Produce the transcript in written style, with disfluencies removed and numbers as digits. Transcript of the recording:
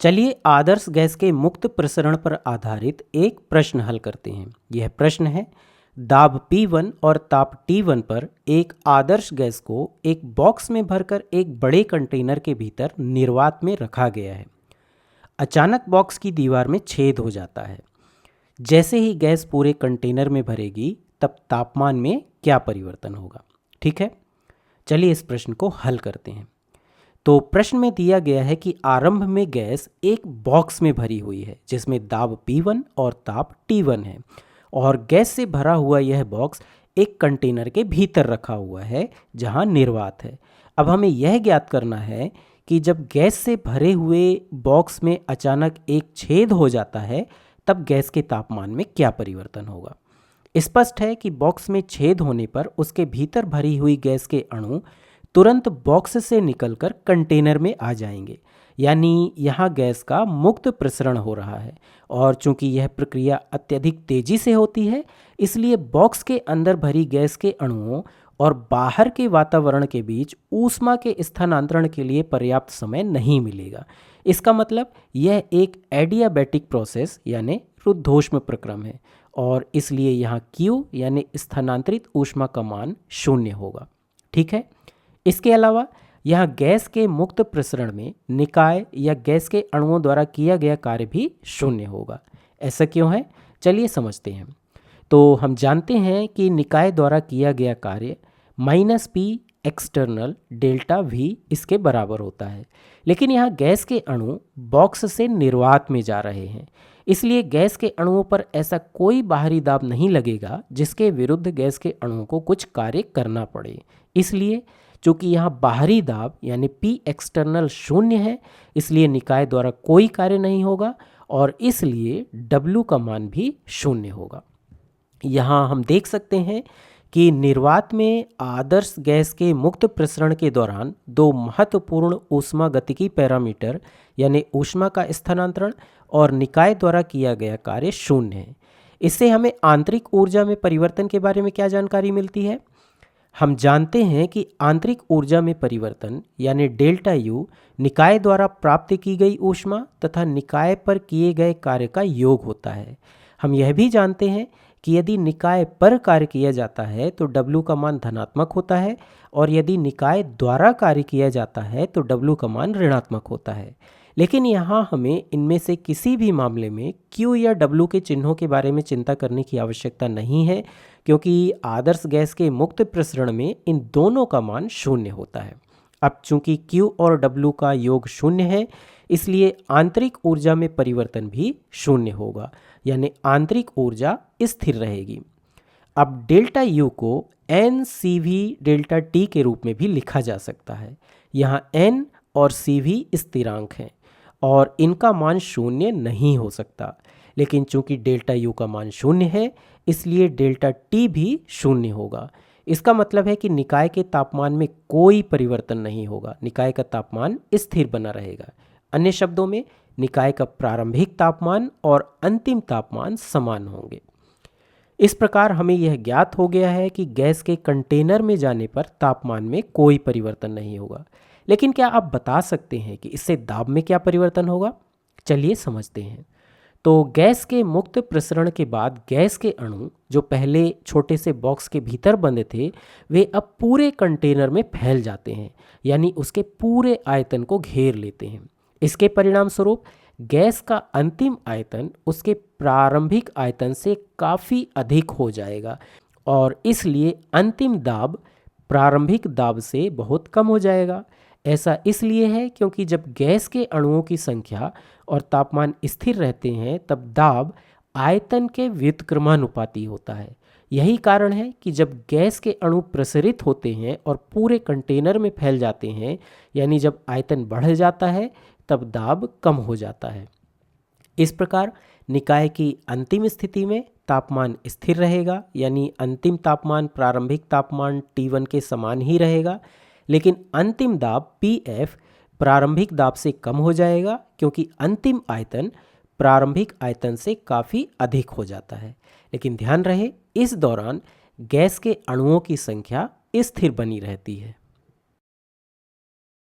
चलिए आदर्श गैस के मुक्त प्रसरण पर आधारित एक प्रश्न हल करते हैं। यह प्रश्न है, दाब P1 और ताप T1 पर एक आदर्श गैस को एक बॉक्स में भरकर एक बड़े कंटेनर के भीतर निर्वात में रखा गया है। अचानक बॉक्स की दीवार में छेद हो जाता है। जैसे ही गैस पूरे कंटेनर में भरेगी तब तापमान में क्या परिवर्तन होगा? ठीक है, चलिए इस प्रश्न को हल करते हैं। तो प्रश्न में दिया गया है कि आरंभ में गैस एक बॉक्स में भरी हुई है जिसमें दाब P1 और ताप T1 है और गैस से भरा हुआ यह बॉक्स एक कंटेनर के भीतर रखा हुआ है जहां निर्वात है। अब हमें यह ज्ञात करना है कि जब गैस से भरे हुए बॉक्स में अचानक एक छेद हो जाता है तब गैस के तापमान में क्या परिवर्तन होगा। स्पष्ट है कि बॉक्स में छेद होने पर उसके भीतर भरी हुई गैस के अणु तुरंत बॉक्स से निकलकर कंटेनर में आ जाएंगे, यानी यहाँ गैस का मुक्त प्रसरण हो रहा है। और चूंकि यह प्रक्रिया अत्यधिक तेजी से होती है इसलिए बॉक्स के अंदर भरी गैस के अणुओं और बाहर के वातावरण के बीच ऊष्मा के स्थानांतरण के लिए पर्याप्त समय नहीं मिलेगा। इसका मतलब यह एक एडियाबैटिक प्रोसेस यानी रुद्धोष्म प्रक्रम है और इसलिए यहाँ Q यानी स्थानांतरित ऊष्मा का मान 0 होगा। ठीक है, इसके अलावा यहाँ गैस के मुक्त प्रसरण में निकाय या गैस के अणुओं द्वारा किया गया कार्य भी 0 होगा। ऐसा क्यों है, चलिए समझते हैं। तो हम जानते हैं कि निकाय द्वारा किया गया कार्य -P एक्सटर्नल डेल्टा V इसके बराबर होता है, लेकिन यहाँ गैस के अणु बॉक्स से निर्वात में जा रहे हैं, इसलिए गैस के अणुओं पर ऐसा कोई बाहरी दाब नहीं लगेगा जिसके विरुद्ध गैस के अणुओं को कुछ कार्य करना पड़े। इसलिए चूंकि यहाँ बाहरी दाब यानी P एक्सटर्नल 0 है इसलिए निकाय द्वारा कोई कार्य नहीं होगा और इसलिए W का मान भी 0 होगा। यहाँ हम देख सकते हैं कि निर्वात में आदर्श गैस के मुक्त प्रसरण के दौरान दो महत्वपूर्ण ऊष्मागतिकी पैरामीटर यानी ऊष्मा का स्थानांतरण और निकाय द्वारा किया गया कार्य 0 है। इससे हमें आंतरिक ऊर्जा में परिवर्तन के बारे में क्या जानकारी मिलती है? हम जानते हैं कि आंतरिक ऊर्जा में परिवर्तन यानी डेल्टा U निकाय द्वारा प्राप्त की गई ऊष्मा तथा निकाय पर किए गए कार्य का योग होता है। हम यह भी जानते हैं कि यदि निकाय पर कार्य किया जाता है तो W का मान धनात्मक होता है और यदि निकाय द्वारा कार्य किया जाता है तो W का मान ऋणात्मक होता है। लेकिन यहाँ हमें इनमें से किसी भी मामले में Q या W के चिन्हों के बारे में चिंता करने की आवश्यकता नहीं है, क्योंकि आदर्श गैस के मुक्त प्रसरण में इन दोनों का मान 0 होता है। अब चूंकि Q और W का योग 0 है इसलिए आंतरिक ऊर्जा में परिवर्तन भी 0 होगा, यानी आंतरिक ऊर्जा स्थिर रहेगी। अब डेल्टा U को NCV डेल्टा T के रूप में भी लिखा जा सकता है। यहाँ N और CV स्थिरांक हैं और इनका मान 0 नहीं हो सकता, लेकिन चूंकि डेल्टा U का मान 0 है इसलिए डेल्टा T भी 0 होगा। इसका मतलब है कि निकाय के तापमान में कोई परिवर्तन नहीं होगा, निकाय का तापमान स्थिर बना रहेगा। अन्य शब्दों में निकाय का प्रारंभिक तापमान और अंतिम तापमान समान होंगे। इस प्रकार हमें यह ज्ञात हो गया है कि गैस के कंटेनर में जाने पर तापमान में कोई परिवर्तन नहीं होगा। लेकिन क्या आप बता सकते हैं कि इससे दाब में क्या परिवर्तन होगा? चलिए समझते हैं। तो गैस के मुक्त प्रसरण के बाद गैस के अणु जो पहले छोटे से बॉक्स के भीतर बंद थे वे अब पूरे कंटेनर में फैल जाते हैं, यानी उसके पूरे आयतन को घेर लेते हैं। इसके परिणाम स्वरूप गैस का अंतिम आयतन उसके प्रारंभिक आयतन से काफ़ी अधिक हो जाएगा और इसलिए अंतिम दाब प्रारंभिक दाब से बहुत कम हो जाएगा। ऐसा इसलिए है क्योंकि जब गैस के अणुओं की संख्या और तापमान स्थिर रहते हैं तब दाब आयतन के व्युत्क्रमानुपाती होता है। यही कारण है कि जब गैस के अणु प्रसरित होते हैं और पूरे कंटेनर में फैल जाते हैं, यानी जब आयतन बढ़ जाता है तब दाब कम हो जाता है। इस प्रकार निकाय की अंतिम स्थिति में तापमान स्थिर रहेगा, यानी अंतिम तापमान प्रारंभिक तापमान T1 के समान ही रहेगा, लेकिन अंतिम दाब PF प्रारंभिक दाब से कम हो जाएगा क्योंकि अंतिम आयतन प्रारंभिक आयतन से काफ़ी अधिक हो जाता है। लेकिन ध्यान रहे इस दौरान गैस के अणुओं की संख्या स्थिर बनी रहती है।